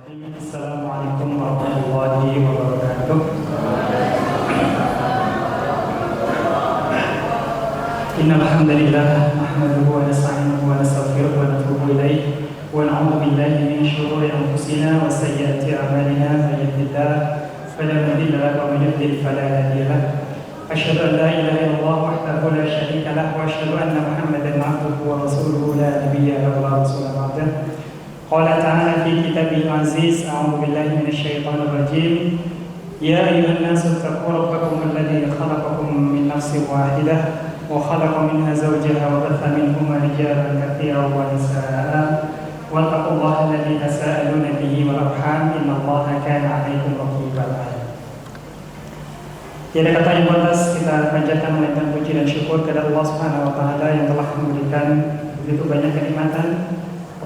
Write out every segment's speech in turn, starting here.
Assalamualaikum warahmatullahi wabarakatuh. Innal hamdalillah nahmaduhu wa nasta'inuhu wa nastaghfiruhu wa natubu ilayh wa na'udzu billahi min shururi anfusina wa sayyiati a'malina may yahdihillahu fala mudilla lahu wa may yudlil fala hadiya lahu. Asyhadu an la ilaha illallah wahdahu la syarika lahu wa asyhadu anna Muhammadan 'abduhu wa rasuluhu la nabiyya lahu wa rasulun ba'dahu. Qala ta'ala fi kitabihil aziz, a'udzu billahi minasyaitonir rajim. Ya ayyuhan nasu ittaqu rabbakum alladzi khalaqakum min nafsin wahidah wa khalaqa minha zawjaha wa batha minhuma rijalan katsiran wa nisaa'a wattaqullaha alladzi tasaaluna bihi wal arham innallaha kana 'alaikum raqiba. Tiada kata yang pantas kita panjatkan menaikkan puji dan syukur kepada Allah Subhanahu wa taala yang telah memberikan begitu banyak kenikmatan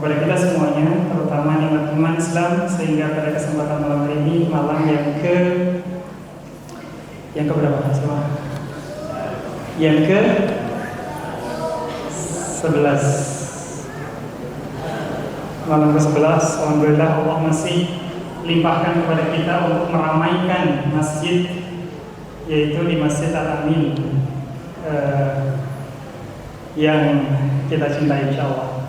kepada kita semuanya, terutama nikmat iman Islam, sehingga pada kesempatan malam hari ini, malam yang keberapa? Yang ke 11. Malam ke-11, alhamdulillah Allah masih limpahkan kepada kita untuk meramaikan masjid, yaitu di Masjid Al-Amin yang kita cintai insyaallah.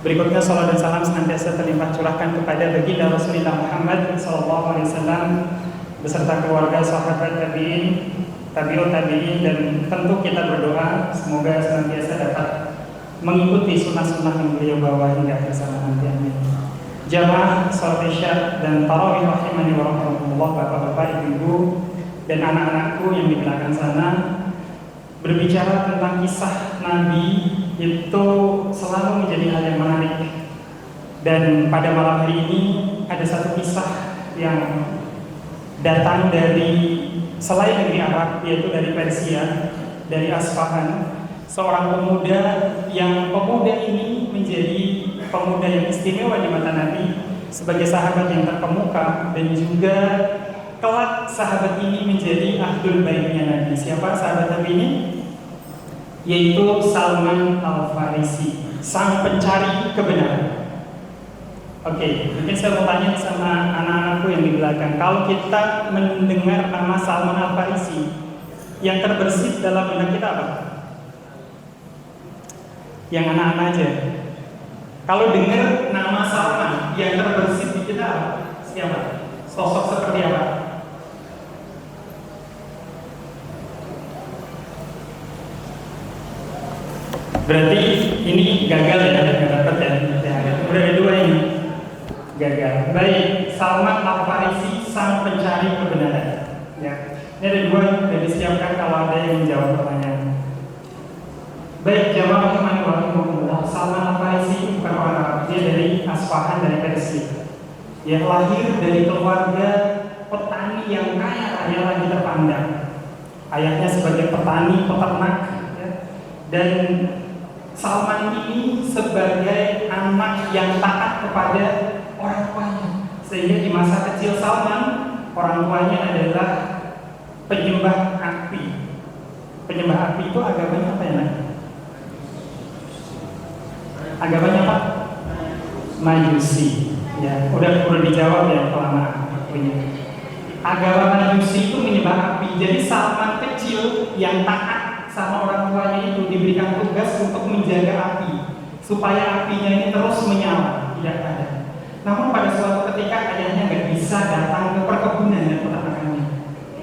Berikutnya salat dan salam senantiasa terlimpah curahkan kepada baginda Rasulullah Muhammad SAW beserta keluarga, sahabat, tabi'in, tabi'ut tabi'in, dan tentu kita berdoa semoga senantiasa dapat mengikuti sunnah-sunnah yang beliau bawa hingga akhir zaman nanti, amin. Jamaah salat Isya dan tarawih rahimani wa rahmatullah, bapak-bapak, ibu-ibu, dan anak-anakku yang di belakang sana. Berbicara tentang kisah Nabi itu selalu menjadi hal yang menarik. Dan pada malam hari ini ada satu kisah yang datang dari selain negeri Arab, yaitu dari Persia, dari Asfahan. Seorang pemuda yang pemuda ini menjadi pemuda yang istimewa di mata Nabi sebagai sahabat yang terkemuka, dan juga kelak sahabat ini menjadi ahlul baitnya Nabi. Siapa sahabat Nabi ini? Yaitu Salman Al-Farisi, sang pencari kebenaran. Oke, mungkin saya mau tanya sama anak-anakku yang di belakang. Kalau kita mendengar nama Salman Al-Farisi, yang terbersit dalam benak kita apa? Yang anak-anak aja. Kalau dengar nama Salman, yang terbersit di kita apa? Siapa? Sosok seperti apa? Berarti ini gagal ya, nggak dapat ya. Udah ada dua ini gagal. Baik, Salman Al-Farisi, sang pencari kebenaran. Ya, ini ada dua yang disiapkan kalau ada yang menjawab pertanyaan. Baik, jamaah rahimahumullah, Salman Al-Farisi bukan orang Arab, dia dari Asfahan, dari Persia. Dia lahir dari keluarga petani yang kaya raya lagi terpandang. Ayahnya sebagai petani peternak, ya. Dan Salman ini sebagai anak yang taat kepada orang tuanya, sehingga di masa kecil Salman orang tuanya adalah penyembah api. Penyembah api itu agamanya apa ya, Nak? Agamanya apa? Majusi. Ya, udah dijawab ya kelamaan punya. Agama Majusi itu menyembah api. Jadi Salman kecil yang taat sama orang tuanya itu diberikan tugas untuk menjaga api supaya apinya ini terus menyala, tidak ada. Namun pada suatu ketika ayahnya nggak bisa datang ke perkebunan dan peternakannya,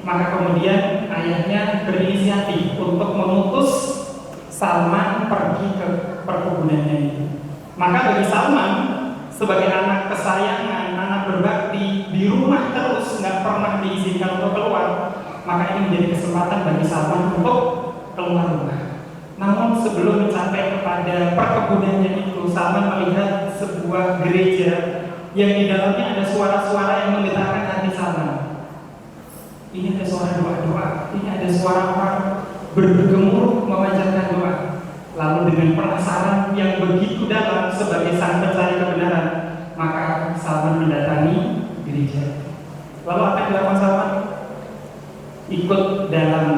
maka kemudian ayahnya berinisiatif untuk memutus Salman pergi ke perkebunannya itu. Maka bagi Salman sebagai anak kesayangan, anak berbakti, di rumah terus, nggak pernah diizinkan untuk keluar, maka ini menjadi kesempatan bagi Salman untuk keluar rumah. Namun sebelum mencapai kepada perkebunannya itu, Salman melihat sebuah gereja yang di dalamnya ada suara-suara yang menggetarkan hati Salman. Ini ada suara doa-doa, ini ada suara orang bergemuruh memanjatkan doa. Lalu dengan penasaran yang begitu dalam sebagai sang pencari kebenaran, maka Salman mendatangi gereja. Lalu apa yang dilakukan Salman? Ikut dalam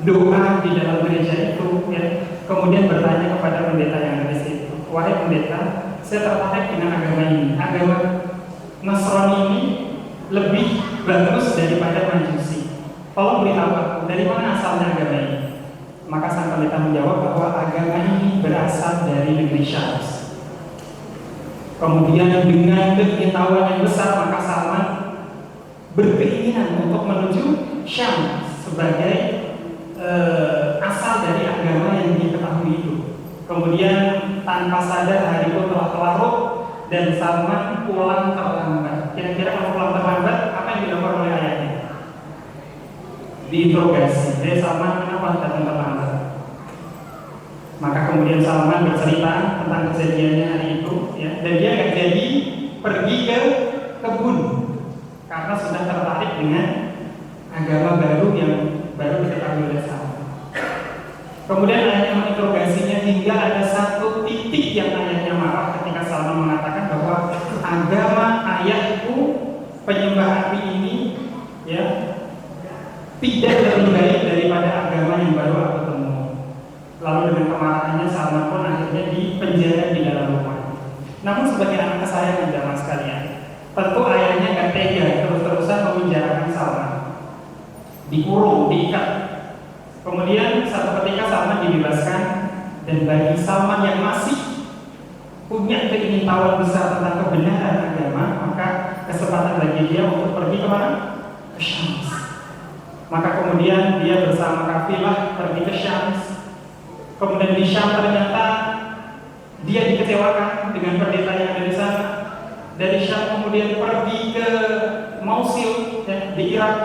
doa di dalam gereja itu, ya. Kemudian bertanya kepada pendeta yang ada di situ, wahai pendeta, saya tertarik dengan agama ini. Agama Nasrani ini lebih bagus daripada Majusi. Tolong beritahu aku, dari mana asalnya agama ini? Maka sang pendeta menjawab bahwa agama ini berasal dari negeri Syam. Kemudian dengan pengetahuan yang besar, maka Salman berkeinginan untuk menuju Syam sebagai asal dari agama yang diketahui itu. Kemudian tanpa sadar hari itu telah larut dan Salman pulang terlambat. Kira-kira kalau pulang terlambat, apa yang dilakukan oleh ayahnya? Diinterogasi. Jadi Salman kenapa datang terlambat? Maka kemudian Salman bercerita tentang kejadiannya hari itu, ya, dan dia nggak jadi pergi ke kebun karena sudah tertarik dengan agama baru yang baru diketahui oleh Salman. Kemudian ayahnya menginterogasinya hingga ada satu titik yang ayahnya marah ketika Salman mengatakan bahwa agama ayahku penyembah api ini, ya, tidak lebih baik daripada agama yang baru aku temui. Lalu dengan kemarahannya Salman pun akhirnya dipenjara di dalam rumah. Namun sebagai anak kesayangan jamaah sekalian, tentu ayahnya gak tega terus-terusan memenjarakan Salman, dikurung, diikat. Kemudian satu ketika Salman dibebaskan, dan bagi Salman yang masih punya keingintahuan besar tentang kebenaran agama, maka kesempatan bagi dia untuk pergi kemana? Ke Syam. Maka kemudian dia bersama kafilah pergi ke Syam. Kemudian di Syam ternyata dia dikecewakan dengan pendeta yang ada di sana. Dari Syam kemudian pergi ke Mosul, ya, di Irak.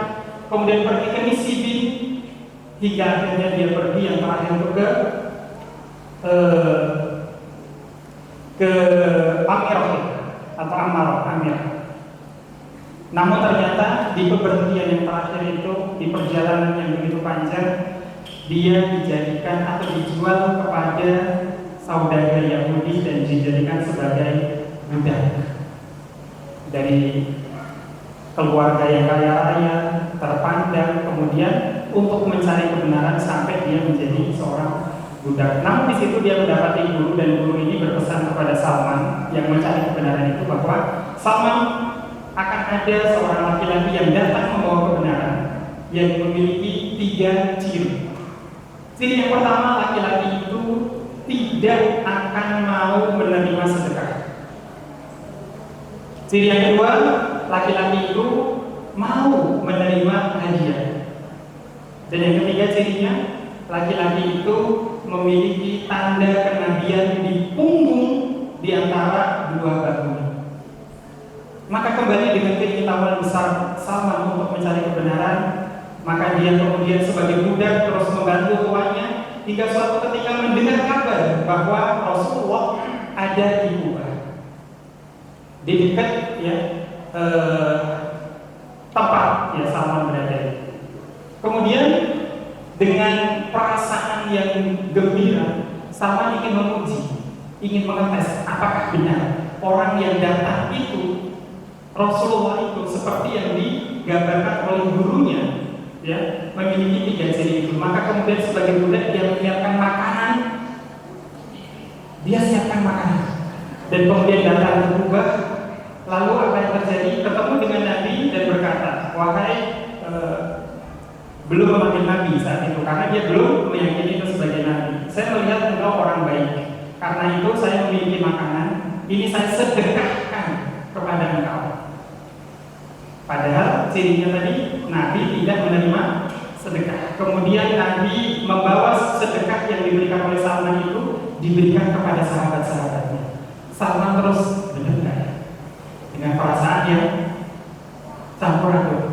Kemudian pergi ke Nisibin, hingga akhirnya dia pergi yang terakhir itu ke Amirah atau Amir. Namun ternyata di keberhentian yang terakhir itu, di perjalanan yang begitu panjang, dia dijadikan atau dijual kepada saudagar Yahudi dan dijadikan sebagai budak dari keluarga yang kaya raya, terpandang, kemudian untuk mencari kebenaran sampai dia menjadi seorang budak. Namun di situ dia mendapati guru, dan guru ini berpesan kepada Salman yang mencari kebenaran itu bahwa Salman akan ada seorang laki-laki yang datang membawa kebenaran yang memiliki 3 ciri. Ciri yang pertama, laki-laki itu tidak akan mau menerima sedekah. Ciri yang kedua, laki-laki itu mau menerima hadiah. Dan yang ketiga cirinya, laki-laki itu memiliki tanda kenabian di punggung di antara 2 bahunya. Maka kembali dengan keinginan besar Salman untuk mencari kebenaran, maka dia kemudian sebagai budak terus membantu tuannya hingga suatu ketika mendengar kabar bahwa Rasulullah ada di Kuba, di dekat, ya, tempat ya Salman berada. Kemudian dengan perasaan yang gembira, Salman ingin menguji, ingin mengetes apakah benar orang yang datang itu Rasulullah itu seperti yang digambarkan oleh gurunya, ya, memiliki 3 ciri itu. Maka kemudian sebagai budak dia menyiapkan makanan, dan kemudian datang ke Kuba. Lalu apa yang terjadi? Ketemu dengan Nabi dan berkata, wahai, belum memanggil Nabi saat itu karena dia belum meyakini itu sebagai Nabi. Saya melihat engkau orang baik, karena itu saya memiliki makanan. Ini saya sedekahkan kepada engkau. Padahal cirinya tadi Nabi tidak menerima sedekah. Kemudian Nabi membawa sedekah yang diberikan oleh Salman itu diberikan kepada sahabat-sahabatnya. Salman terus mendengar dengan perasaan yang campur aduk,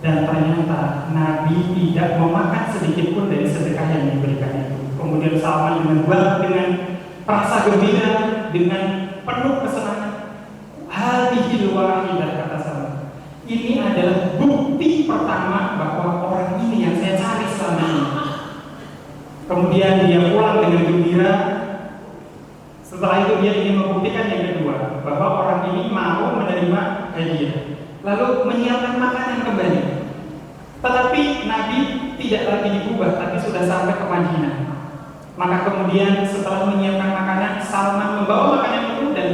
dan ternyata Nabi tidak memakan sedikit pun dari sedekah yang diberikan itu. Kemudian Salman dengan rasa gembira, dengan penuh kesenangan, hadhil wahidah, kata Salman, ini adalah bukti pertama bahwa orang ini yang saya cari selama ini. Kemudian dia pulang dengan gembira. Setelah itu dia ingin membuktikan yang kedua, bahwa orang ini mau menerima hadiah, lalu menyiapkan makanan kembali. Tetapi Nabi tidak lagi di Kuba, tapi sudah sampai ke Madinah. Maka kemudian setelah menyiapkan makanan, Salman membawa makanan itu dan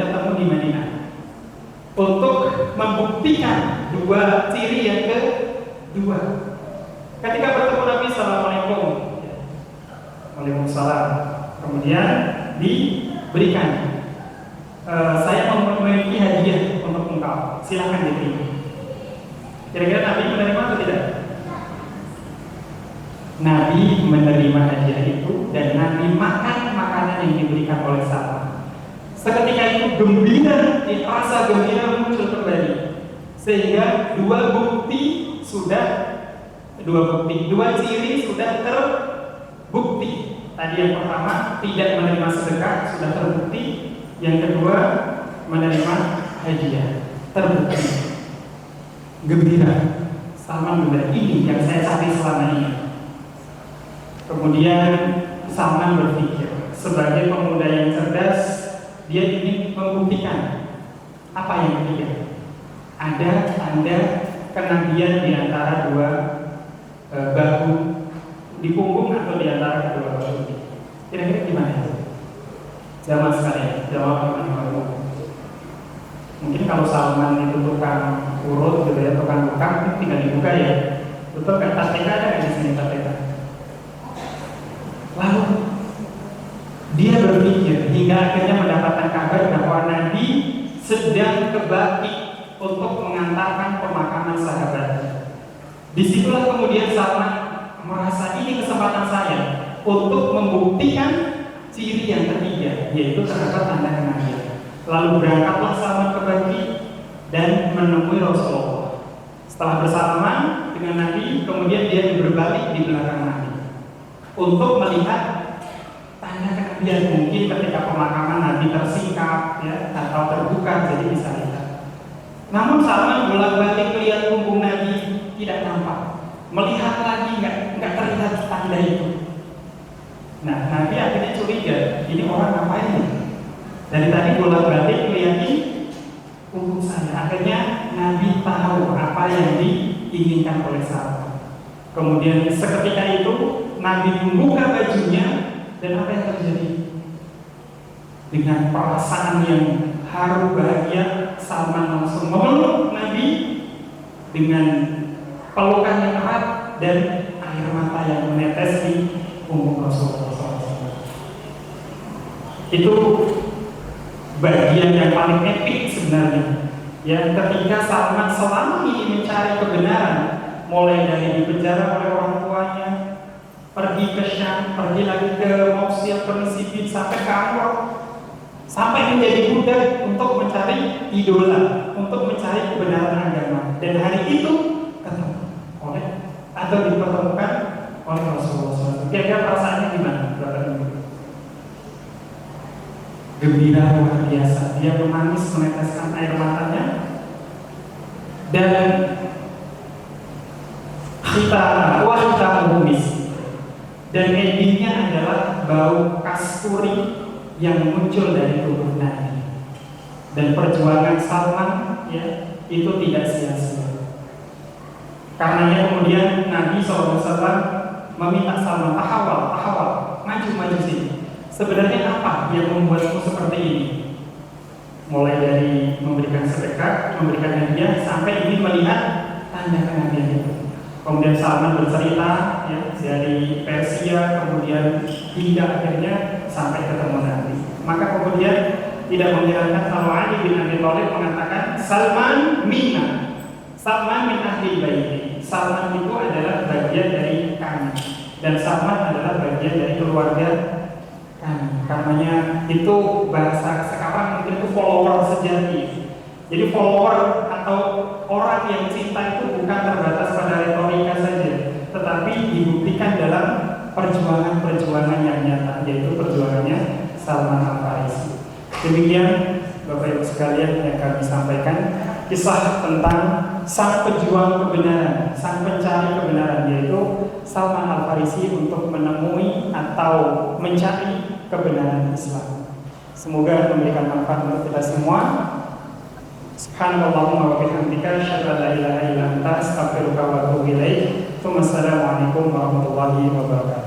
dua ciri yang kedua. Ketika bertemu Nabi, Assalamualaikum, Waalaikumsalam. Kemudian diberikan, saya memiliki hadiah untuk engkau, silakan diterima. Kira-kira Nabi menerima atau tidak? Nabi menerima hadiah itu dan Nabi makan makanan yang diberikan oleh Salman. Seketika itu gembira, rasa gembira muncul kembali, sehingga dua ciri sudah terbukti. Tadi yang pertama tidak menerima sedekah sudah terbukti, yang kedua menerima hadiah terbukti. Gembira, Salman gembira, ini yang saya cari selama ini. Kemudian Salman berpikir, sebagai pemuda yang cerdas, dia ingin membuktikan apa yang ketiga. Ada tanda kenabian di antara dua bahu di punggung atau di antara kedua bahu. Kira-kira gimana? Jamaah sekalian, jawab gimana? Mungkin kalau Salman itu tukang urut gitu ya, tukang buka, tinggal dibuka ya. Betul kan? TK ada di sini TK. Lalu dia berpikir hingga akhirnya mendapatkan kabar bahwa Nabi sedang ke Baqi untuk mengantarkan pemakaman sahabatnya. Disitulah kemudian Salman merasa ini kesempatan saya untuk membuktikan ciri yang ketiga, yaitu terdapat tanda kenabian. Lalu berangkatlah Salman ke Baqi dan menemui Rasulullah. Setelah bersalaman dengan Nabi, kemudian dia berbalik di belakang Nabi untuk melihat tanda kenabian. Mungkin ketika pemakaman Nabi tersingkap ya, atau terbuka, jadi bisa lihat. Namun Salman bolak-balik melihat punggung Nabi, tidak nampak. Melihat lagi nggak terlihat tanda itu. Nah, Nabi akhirnya curiga, ini orang ngapain nih? Dari tadi bolak-balik melihat punggung saya. Akhirnya Nabi tahu apa yang diinginkan oleh Salman. Kemudian seketika itu Nabi membuka bajunya, dan apa yang terjadi? Dengan perasaan yang haru bahagia, Salman langsung memeluk Nabi dengan pelukan yang erat dan air mata yang menetes di punggung Rasulullah SAW. Itu bagian yang paling epik sebenarnya. Ya, ketika Salman selama ini mencari kebenaran, mulai dari dipenjara oleh orang tuanya, pergi ke Syam, pergi lagi ke Mosul, Pernisipin, sampai ke Amr, sampai menjadi budak untuk mencari idola, untuk mencari kebenaran agama. Dan hari itu ketemu oleh atau dipertemukan oleh Rasulullah SAW. Kira-kira perasaannya gimana, Bapak Ibu? Gembira luar biasa. Dia menangis, meneteskan air matanya, dan kita mengumis. Dan endingnya adalah bau kasturi yang muncul dari tubuh Nabi. Dan perjuangan Salman ya, itu tidak sia-sia. Karenanya kemudian Nabi SAW meminta Salman, tahawal, maju sini. Sebenarnya apa yang membuatmu seperti ini? Mulai dari memberikan sedekah, memberikan hadiah, sampai ingin melihat tanda kenabian itu. Kemudian Salman bercerita ya, dari Persia, kemudian hingga akhirnya sampai ketemu Nabi. Maka kemudian tidak mengherankan kalau Ali bin Abi Thalib mengatakan Salman minna, Salman min ahli baiti. Salman itu adalah bagian dari kami, dan Salman adalah bagian dari keluarga kami. Karenanya itu bahasa sekarang mungkin itu follower sejati. Jadi follower atau orang yang cinta itu bukan terbatas pada retorika saja, tetapi dibuktikan dalam perjuangan-perjuangan yang nyata, yaitu perjuangannya Salman Al-Farisi. Demikian Bapak Ibu sekalian yang kami sampaikan, kisah tentang sang pejuang kebenaran, sang pencari kebenaran, yaitu Salman Al-Farisi untuk menemui atau mencari kebenaran Islam. Semoga memberikan manfaat untuk kita semua. Subhanallahumma wa bihamdika asyhadu an la ilaha illa anta astaghfiruka wa atubu ilaik. Wassalamualaikum warahmatullahi wabarakatuh.